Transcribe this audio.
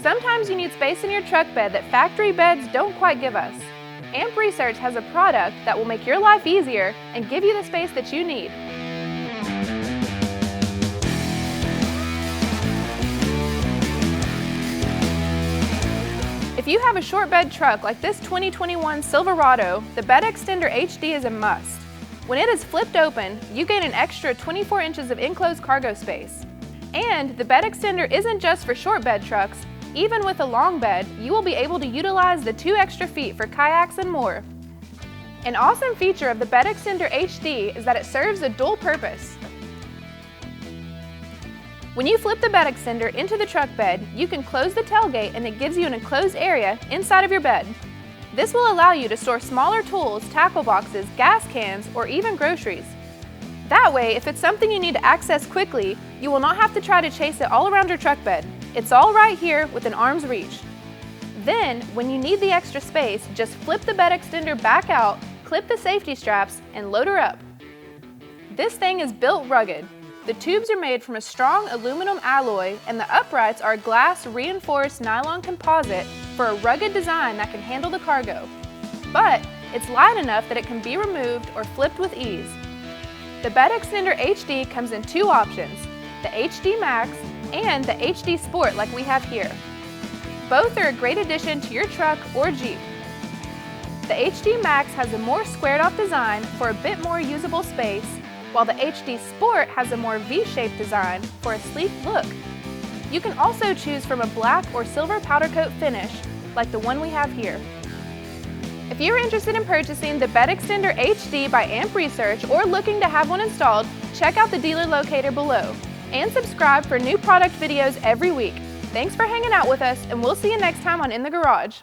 Sometimes you need space in your truck bed that factory beds don't quite give us. AAM Research has a product that will make your life easier and give you the space that you need. If you have a short bed truck like this 2021 Silverado, the Bed Extender HD is a must. When it is flipped open, you gain an extra 24 inches of enclosed cargo space. And the Bed Extender isn't just for short bed trucks. Even with a long bed, you will be able to utilize the 2 extra feet for kayaks and more. An awesome feature of the Bed Extender HD is that it serves a dual purpose. When you flip the bed extender into the truck bed, you can close the tailgate and it gives you an enclosed area inside of your bed. This will allow you to store smaller tools, tackle boxes, gas cans, or even groceries. That way, if it's something you need to access quickly, you will not have to try to chase it all around your truck bed. It's all right here within arm's reach. Then, when you need the extra space, just flip the bed extender back out, clip the safety straps, and load her up. This thing is built rugged. The tubes are made from a strong aluminum alloy and the uprights are glass reinforced nylon composite for a rugged design that can handle the cargo. But it's light enough that it can be removed or flipped with ease. The Bed Extender HD comes in 2 options, the HD Max and the HD Sport like we have here. Both are a great addition to your truck or Jeep. The HD Max has a more squared off design for a bit more usable space, while the HD Sport has a more V-shaped design for a sleek look. You can also choose from a black or silver powder coat finish, like the one we have here. If you're interested in purchasing the Bed Extender HD by AAM Research or looking to have one installed, check out the dealer locator below. And subscribe for new product videos every week. Thanks for hanging out with us, and we'll see you next time on In the Garage.